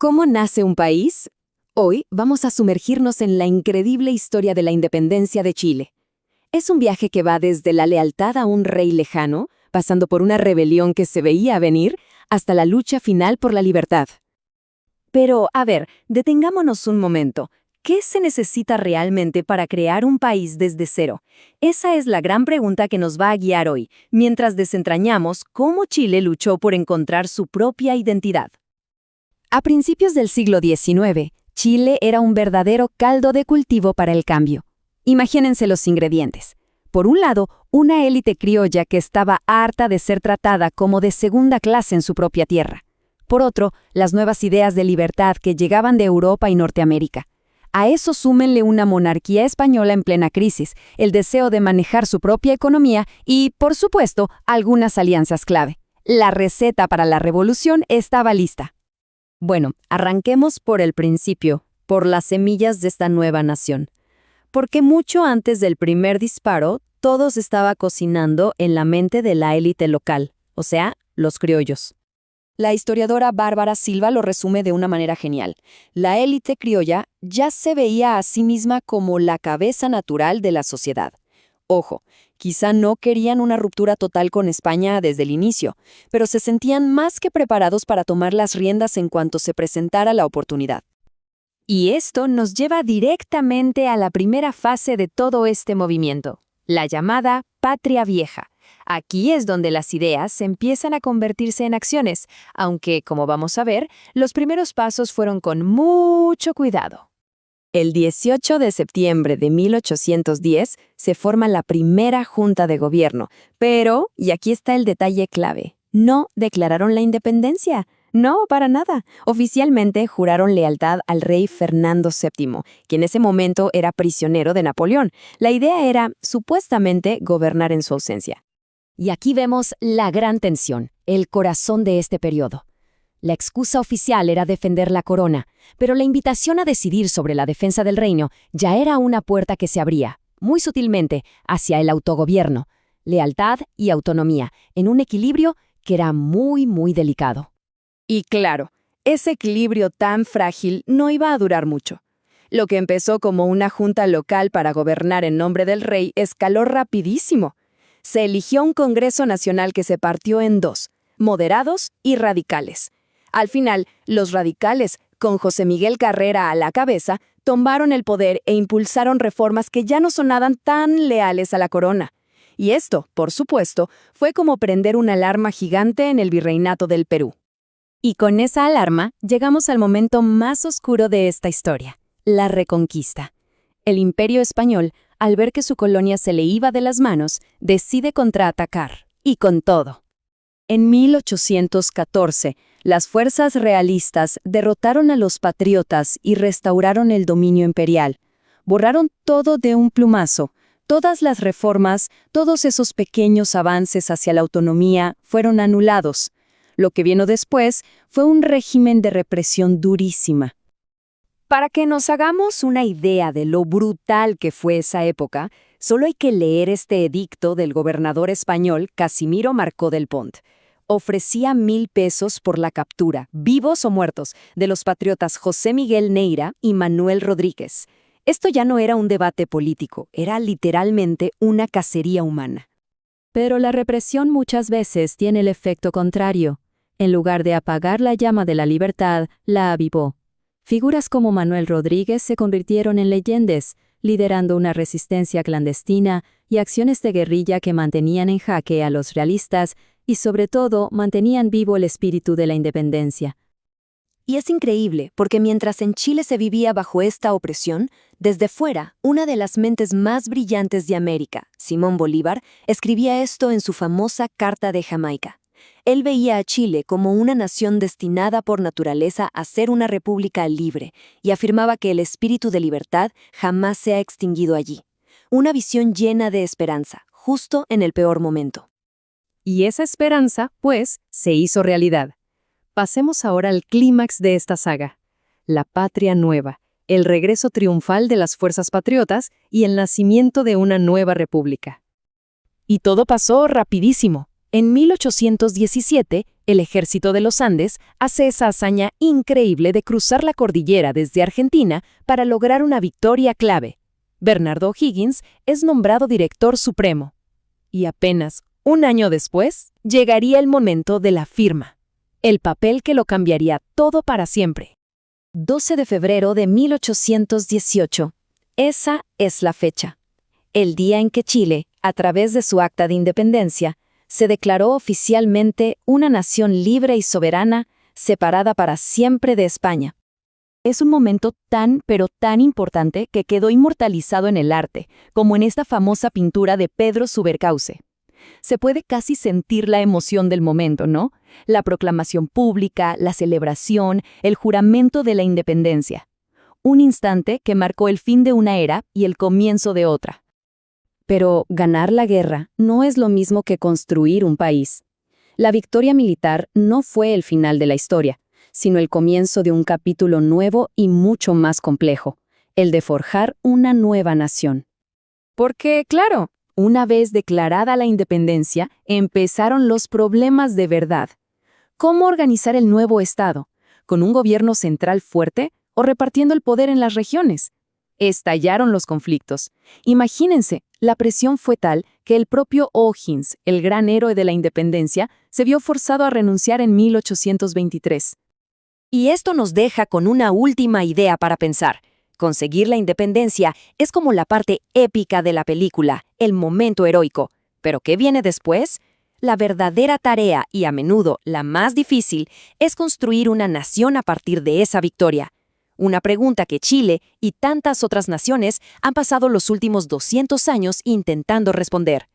¿Cómo nace un país? Hoy vamos a sumergirnos en la increíble historia de la independencia de Chile. Es un viaje que va desde la lealtad a un rey lejano, pasando por una rebelión que se veía venir, hasta la lucha final por la libertad. Pero, a ver, detengámonos un momento. ¿Qué se necesita realmente para crear un país desde cero? Esa es la gran pregunta que nos va a guiar hoy, mientras desentrañamos cómo Chile luchó por encontrar su propia identidad. A principios del siglo XIX, Chile era un verdadero caldo de cultivo para el cambio. Imagínense los ingredientes. Por un lado, una élite criolla que estaba harta de ser tratada como de segunda clase en su propia tierra. Por otro, las nuevas ideas de libertad que llegaban de Europa y Norteamérica. A eso súmenle una monarquía española en plena crisis, el deseo de manejar su propia economía y, por supuesto, algunas alianzas clave. La receta para la revolución estaba lista. Bueno, arranquemos por el principio, por las semillas de esta nueva nación. Porque mucho antes del primer disparo, todo se estaba cocinando en la mente de la élite local, o sea, los criollos. La historiadora Bárbara Silva lo resume de una manera genial. La élite criolla ya se veía a sí misma como la cabeza natural de la sociedad. Ojo, quizá no querían una ruptura total con España desde el inicio, pero se sentían más que preparados para tomar las riendas en cuanto se presentara la oportunidad. Y esto nos lleva directamente a la primera fase de todo este movimiento, la llamada Patria Vieja. Aquí es donde las ideas empiezan a convertirse en acciones, aunque, como vamos a ver, los primeros pasos fueron con mucho cuidado. El 18 de septiembre de 1810 se forma la primera junta de gobierno, pero, y aquí está el detalle clave, no declararon la independencia. No, para nada. Oficialmente juraron lealtad al rey Fernando VII, que en ese momento era prisionero de Napoleón. La idea era, supuestamente, gobernar en su ausencia. Y aquí vemos la gran tensión, el corazón de este periodo. La excusa oficial era defender la corona, pero la invitación a decidir sobre la defensa del reino ya era una puerta que se abría, muy sutilmente, hacia el autogobierno, lealtad y autonomía, en un equilibrio que era muy, muy delicado. Y claro, ese equilibrio tan frágil no iba a durar mucho. Lo que empezó como una junta local para gobernar en nombre del rey escaló rapidísimo. Se eligió un Congreso Nacional que se partió en dos, moderados y radicales. Al final, los radicales, con José Miguel Carrera a la cabeza, tomaron el poder e impulsaron reformas que ya no sonaban tan leales a la corona. Y esto, por supuesto, fue como prender una alarma gigante en el virreinato del Perú. Y con esa alarma llegamos al momento más oscuro de esta historia, la Reconquista. El Imperio Español, al ver que su colonia se le iba de las manos, decide contraatacar, y con todo. En 1814, las fuerzas realistas derrotaron a los patriotas y restauraron el dominio imperial. Borraron todo de un plumazo. Todas las reformas, todos esos pequeños avances hacia la autonomía fueron anulados. Lo que vino después fue un régimen de represión durísima. Para que nos hagamos una idea de lo brutal que fue esa época, solo hay que leer este edicto del gobernador español Casimiro Marcó del Pont. Ofrecía 1,000 pesos por la captura, vivos o muertos, de los patriotas José Miguel Neira y Manuel Rodríguez. Esto ya no era un debate político, era literalmente una cacería humana. Pero la represión muchas veces tiene el efecto contrario. En lugar de apagar la llama de la libertad, la avivó. Figuras como Manuel Rodríguez se convirtieron en leyendas, liderando una resistencia clandestina y acciones de guerrilla que mantenían en jaque a los realistas y, sobre todo, mantenían vivo el espíritu de la independencia. Y es increíble, porque mientras en Chile se vivía bajo esta opresión, desde fuera, una de las mentes más brillantes de América, Simón Bolívar, escribía esto en su famosa Carta de Jamaica. Él veía a Chile como una nación destinada por naturaleza a ser una república libre y afirmaba que el espíritu de libertad jamás se ha extinguido allí. Una visión llena de esperanza, justo en el peor momento. Y esa esperanza, pues, se hizo realidad. Pasemos ahora al clímax de esta saga, la Patria Nueva, el regreso triunfal de las fuerzas patriotas y el nacimiento de una nueva república. Y todo pasó rapidísimo. En 1817, el ejército de los Andes hace esa hazaña increíble de cruzar la cordillera desde Argentina para lograr una victoria clave. Bernardo O'Higgins es nombrado director supremo. Y apenas un año después, llegaría el momento de la firma, el papel que lo cambiaría todo para siempre. 12 de febrero de 1818. Esa es la fecha. El día en que Chile, a través de su acta de independencia, se declaró oficialmente una nación libre y soberana, separada para siempre de España. Es un momento pero tan importante que quedó inmortalizado en el arte, como en esta famosa pintura de Pedro Subercause. Se puede casi sentir la emoción del momento, ¿no? La proclamación pública, la celebración, el juramento de la independencia. Un instante que marcó el fin de una era y el comienzo de otra. Pero ganar la guerra no es lo mismo que construir un país. La victoria militar no fue el final de la historia, sino el comienzo de un capítulo nuevo y mucho más complejo, el de forjar una nueva nación. Porque, claro, una vez declarada la independencia, empezaron los problemas de verdad. ¿Cómo organizar el nuevo Estado? ¿Con un gobierno central fuerte o repartiendo el poder en las regiones? Estallaron los conflictos. Imagínense, la presión fue tal que el propio O'Higgins, el gran héroe de la independencia, se vio forzado a renunciar en 1823. Y esto nos deja con una última idea para pensar. Conseguir la independencia es como la parte épica de la película, el momento heroico. ¿Pero qué viene después? La verdadera tarea, y a menudo la más difícil, es construir una nación a partir de esa victoria. Una pregunta que Chile y tantas otras naciones han pasado los últimos 200 años intentando responder.